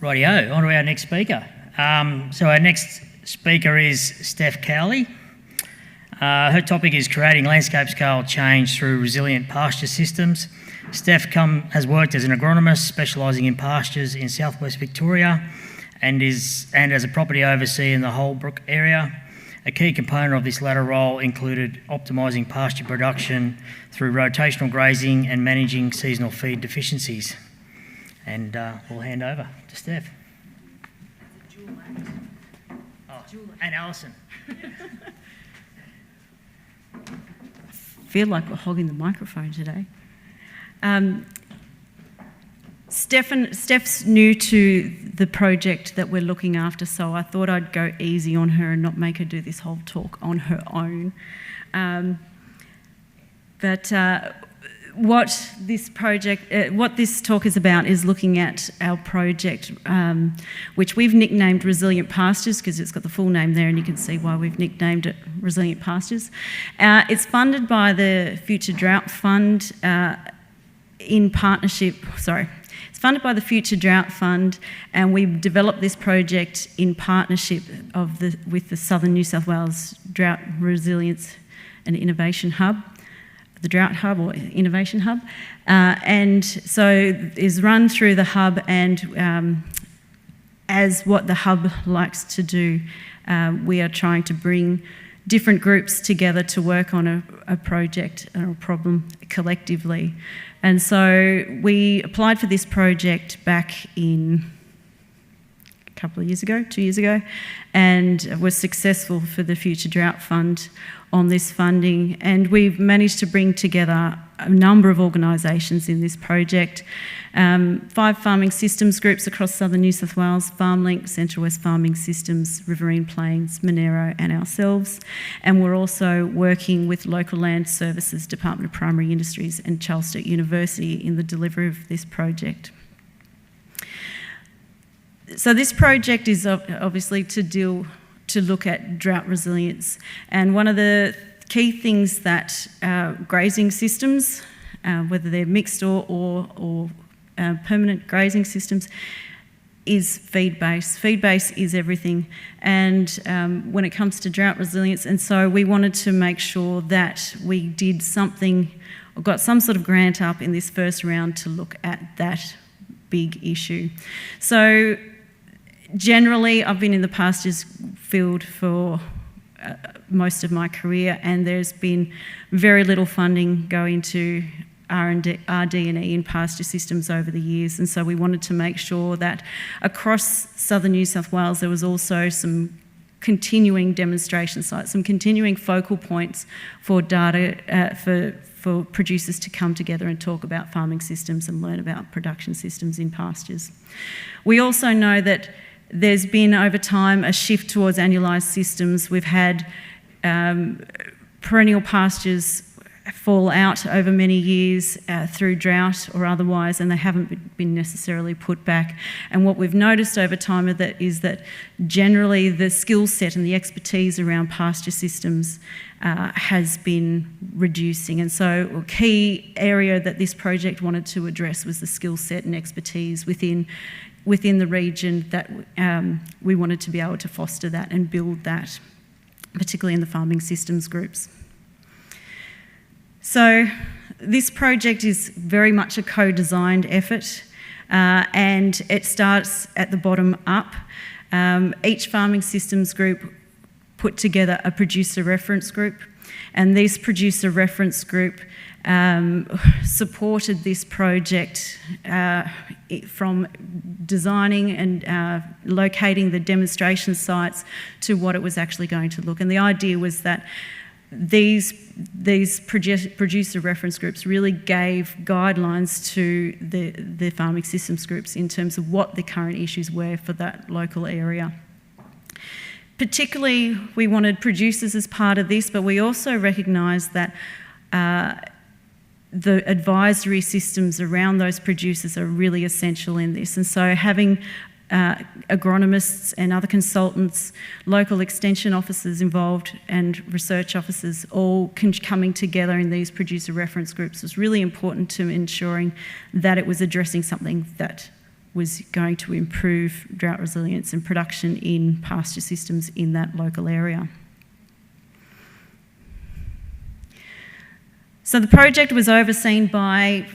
Rightio, on to our next speaker. So our next speaker is Steph Cowley. Her topic is creating landscape-scale change through resilient pasture systems. Steph has worked as an agronomist specialising in pastures in southwest Victoria and as a property overseer in the Holbrook area. A key component of this latter role included optimising pasture production through rotational grazing and managing seasonal feed deficiencies. And we'll hand over to Steph. And Alison. I feel like we're hogging the microphone today. Steph's new to the project that we're looking after, so I thought I'd go easy on her and not make her do this whole talk on her own. What this talk is about is looking at our project, which we've nicknamed Resilient Pastures because it's got the full name there, and you can see why we've nicknamed it Resilient Pastures. It's funded by the Future Drought Fund It's funded by the Future Drought Fund, and we developed this project in partnership with the Southern New South Wales Drought Resilience and Innovation Hub. The Drought Hub or Innovation Hub, and so is run through the hub, and as what the hub likes to do, we are trying to bring different groups together to work on a project or a problem collectively. And so we applied for this project back in a couple of years ago, 2 years ago, and was successful for the Future Drought Fund on this funding, and we've managed to bring together a number of organisations in this project. 5 farming systems groups across southern New South Wales: FarmLink, Central West Farming Systems, Riverine Plains, Monero and ourselves. And we're also working with Local Land Services, Department of Primary Industries and Charles Sturt University in the delivery of this project. So this project is obviously to look at drought resilience. And one of the key things that grazing systems, whether they're mixed or permanent grazing systems, is feed base. Feed base is everything. And when it comes to drought resilience, and so we wanted to make sure that we did something, or got some sort of grant up in this first round to look at that big issue. So generally, I've been in the pastures field for most of my career, and there's been very little funding going to RD&E in pasture systems over the years, and so we wanted to make sure that across southern New South Wales there was also some continuing demonstration sites, some continuing focal points for data for producers to come together and talk about farming systems and learn about production systems in pastures. We also know that there's been, over time, a shift towards annualised systems. We've had perennial pastures fall out over many years through drought or otherwise, and they haven't been necessarily put back. And what we've noticed over time is that generally the skill set and the expertise around pasture systems has been reducing. And so a key area that this project wanted to address was the skill set and expertise within the region, that we wanted to be able to foster that and build that, particularly in the farming systems groups. So this project is very much a co-designed effort, and it starts at the bottom up. Each farming systems group put together a producer reference group, and this producer reference group supported this project from designing and locating the demonstration sites to what it was actually going to look. And the idea was that these producer reference groups really gave guidelines to the farming systems groups in terms of what the current issues were for that local area. Particularly, we wanted producers as part of this, but we also recognised that the advisory systems around those producers are really essential in this. And so having agronomists and other consultants, local extension officers involved and research officers all coming together in these producer reference groups was really important to ensuring that it was addressing something that was going to improve drought resilience and production in pasture systems in that local area. So the project was overseen by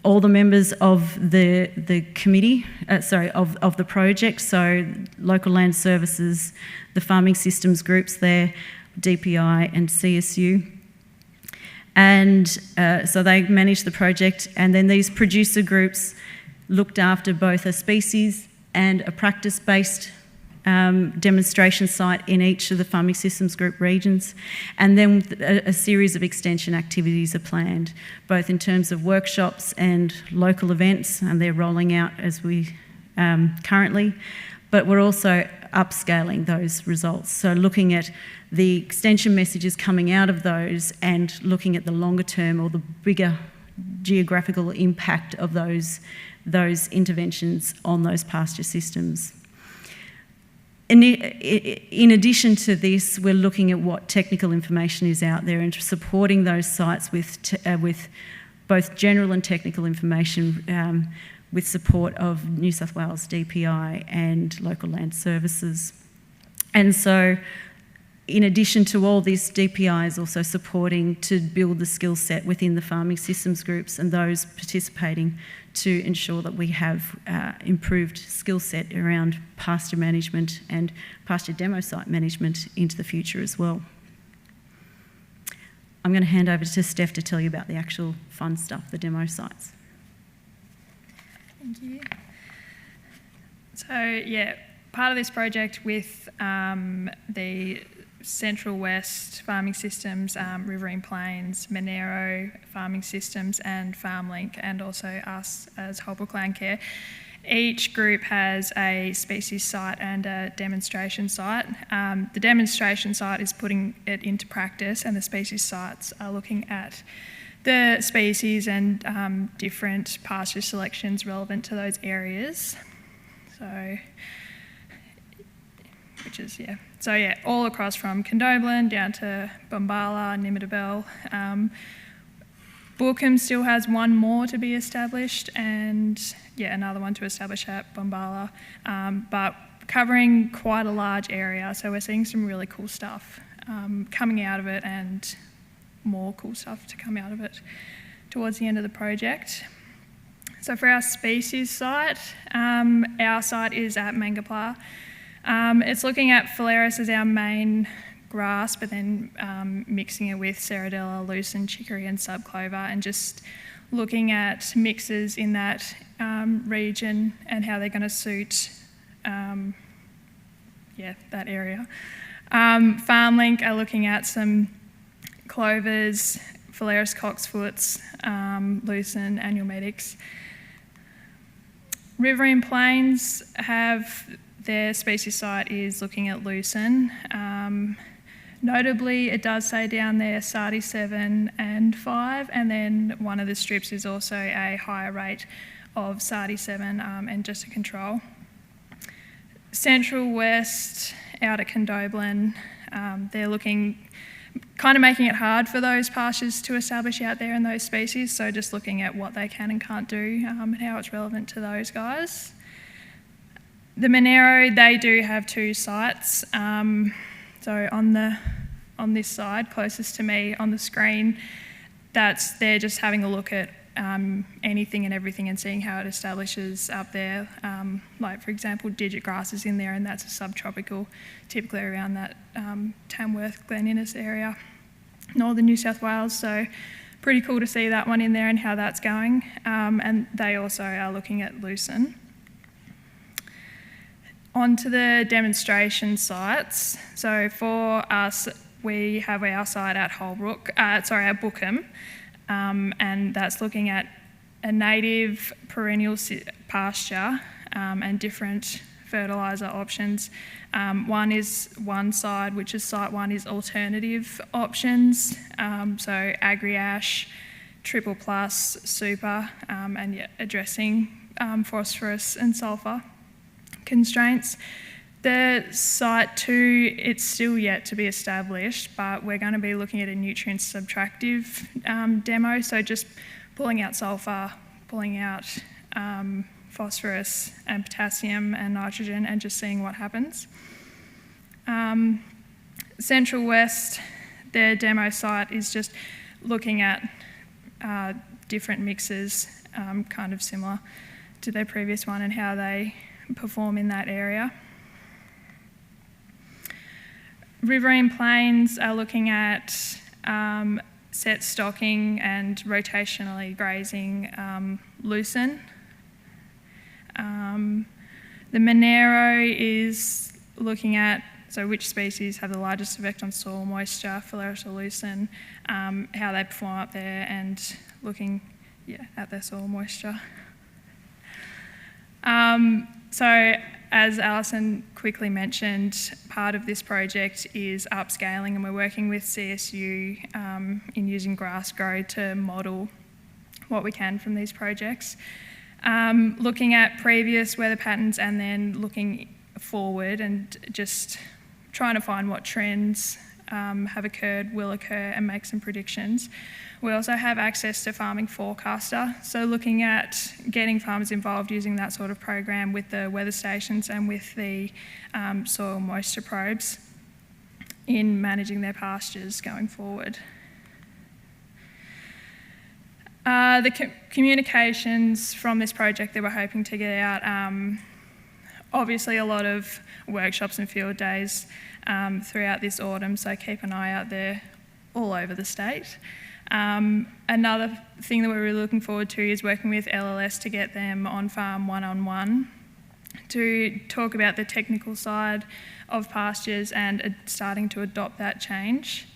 all the members of the committee, of the project, so local land services, the farming systems groups there, DPI and CSU. And so they managed the project, and then these producer groups looked after both a species and a practice-based demonstration site in each of the farming systems group regions, and then a series of extension activities are planned, both in terms of workshops and local events, and they're rolling out as we currently, but we're also upscaling those results. So looking at the extension messages coming out of those and looking at the longer term or the bigger geographical impact of those interventions on those pasture systems. In addition to this, we're looking at what technical information is out there and supporting those sites with both general and technical information with support of New South Wales DPI and local land services. And so, in addition to all this, DPI is also supporting to build the skill set within the farming systems groups and those participating to ensure that we have improved skill set around pasture management and pasture demo site management into the future as well. I'm going to hand over to Steph to tell you about the actual fun stuff, the demo sites. Thank you. So yeah, part of this project with the Central West Farming Systems, Riverine Plains, Monero Farming Systems and FarmLink, and also us as Holbrook Landcare. Each group has a species site and a demonstration site. The demonstration site is putting it into practice, and the species sites are looking at the species and different pasture selections relevant to those areas. So, all across from Condobolin down to Bombala, Nimidabel. Bookham still has one more to be established, and another one to establish at Bombala, but covering quite a large area. So we're seeing some really cool stuff coming out of it, and more cool stuff to come out of it towards the end of the project. So for our species site, our site is at Mangapla. It's looking at Phalaris as our main grass, but then mixing it with Ceradella, lucerne, chicory and subclover, and just looking at mixes in that region and how they're going to suit that area. FarmLink are looking at some clovers, Phalaris cocksfoots, lucerne, annual medics. Riverine Plains have their species site is looking at lucerne. Notably, it does say down there Sardi 7 and 5, and then one of the strips is also a higher rate of Sardi 7 and just a control. Central West out at Condobolin, they're looking, kind of making it hard for those pastures to establish out there in those species, so just looking at what they can and can't do and how it's relevant to those guys. The Monero, they do have two sites. So on this side, closest to me on the screen, they're just having a look at anything and everything and seeing how it establishes up there. Like for example, digit grass is in there, and that's a subtropical, typically around that Tamworth, Glen Innes area, northern New South Wales. So pretty cool to see that one in there and how that's going. And they also are looking at lucerne. Onto the demonstration sites. So for us, we have our site at at Bookham, and that's looking at a native perennial pasture and different fertiliser options. One side, which is site one, is alternative options, so agri-ash, triple plus, super, and addressing phosphorus and sulphur constraints. The site 2, it's still yet to be established, but we're going to be looking at a nutrient subtractive demo, so just pulling out sulphur, pulling out phosphorus and potassium and nitrogen and just seeing what happens. Central West, their demo site is just looking at different mixes, kind of similar to their previous one, and how they perform in that area. Riverine Plains are looking at set stocking and rotationally grazing lucerne. The Monero is looking at which species have the largest effect on soil moisture, Phalaris or lucerne, how they perform up there, and looking at their soil moisture. So as Alison quickly mentioned, part of this project is upscaling, and we're working with CSU in using grass grow to model what we can from these projects. Looking at previous weather patterns and then looking forward and just trying to find what trends have occurred, will occur, and make some predictions. We also have access to Farming Forecaster, so looking at getting farmers involved using that sort of program with the weather stations and with the soil moisture probes in managing their pastures going forward. The communications from this project that we're hoping to get out, obviously a lot of workshops and field days throughout this autumn, so keep an eye out there all over the state. Another thing that we're really looking forward to is working with LLS to get them on farm one-on-one to talk about the technical side of pastures and starting to adopt that change.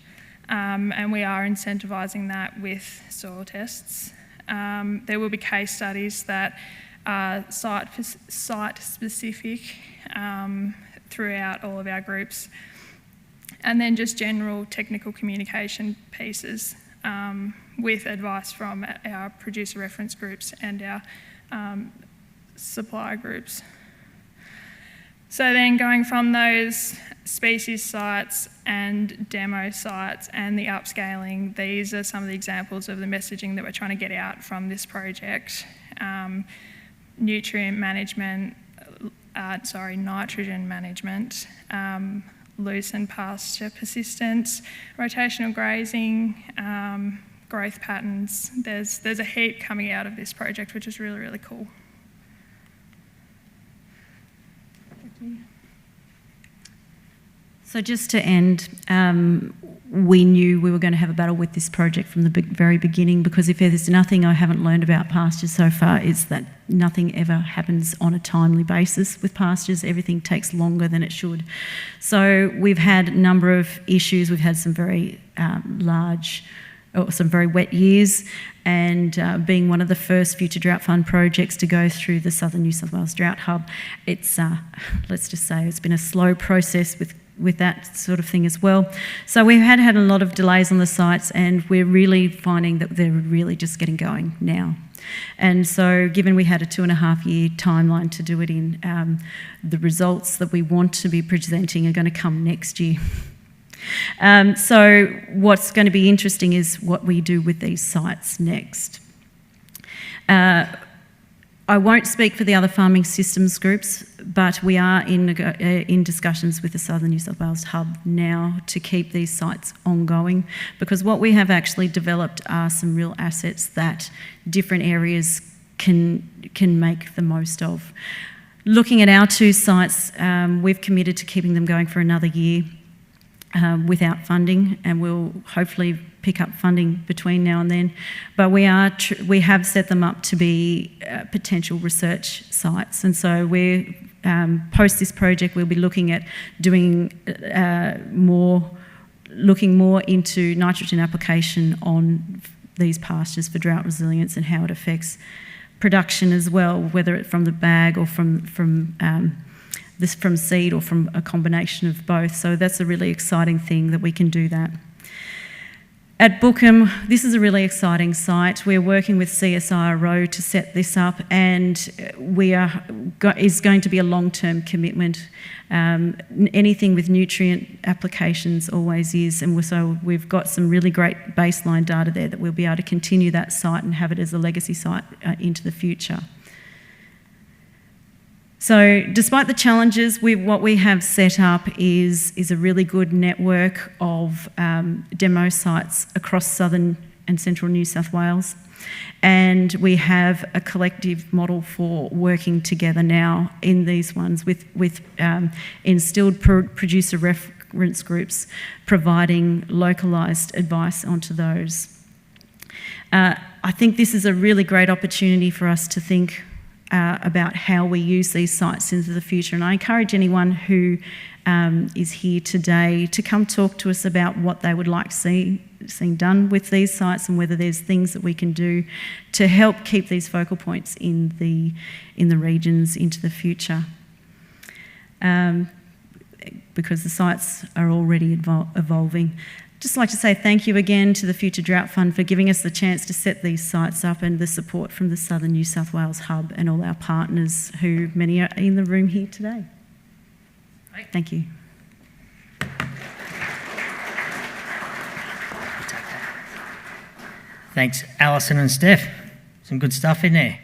And we are incentivising that with soil tests. There will be case studies that are site-specific throughout all of our groups. And then just general technical communication pieces with advice from our producer reference groups and our supplier groups. So then going from those species sites and demo sites and the upscaling, these are some of the examples of the messaging that we're trying to get out from this project. Nutrient management, nitrogen management, lucerne pasture persistence, rotational grazing, growth patterns. There's a heap coming out of this project, which is really, really cool. So just to end, we knew we were going to have a battle with this project from the very beginning, because if there's nothing I haven't learned about pastures so far, it's that nothing ever happens on a timely basis with pastures. Everything takes longer than it should. So we've had a number of issues. We've had some very some very wet years, and being one of the first Future Drought Fund projects to go through the Southern New South Wales Drought Hub, it's, let's just say, it's been a slow process with that sort of thing as well. So we've had a lot of delays on the sites, and we're really finding that they're really just getting going now. And so given we had a 2.5-year timeline to do it in, the results that we want to be presenting are going to come next year. So what's going to be interesting is what we do with these sites next. I won't speak for the other farming systems groups, but we are in discussions with the Southern New South Wales Hub now to keep these sites ongoing, because what we have actually developed are some real assets that different areas can make the most of. Looking at our 2 sites, we've committed to keeping them going for another year without funding, and we'll hopefully pick up funding between now and then. But we have set them up to be potential research sites, and so we're post this project we'll be looking at doing looking more into nitrogen application on these pastures for drought resilience and how it affects production as well, whether it's from the bag or from seed or from a combination of both. So that's a really exciting thing that we can do that. At Bookham, this is a really exciting site. We're working with CSIRO to set this up, and is going to be a long-term commitment. Anything with nutrient applications always is, and so we've got some really great baseline data there that we'll be able to continue that site and have it as a legacy site into the future. So despite the challenges, what we have set up is a really good network of demo sites across southern and central New South Wales. And we have a collective model for working together now in these ones with instilled producer reference groups providing localised advice onto those. I think this is a really great opportunity for us to think about how we use these sites into the future. And I encourage anyone who is here today to come talk to us about what they would like to see done with these sites and whether there's things that we can do to help keep these focal points in the regions into the future. Because the sites are already evolving. Just like to say thank you again to the Future Drought Fund for giving us the chance to set these sites up, and the support from the Southern New South Wales Hub and all our partners, who many are in the room here today. Thank you. Thanks, Alison and Steph. Some good stuff in there.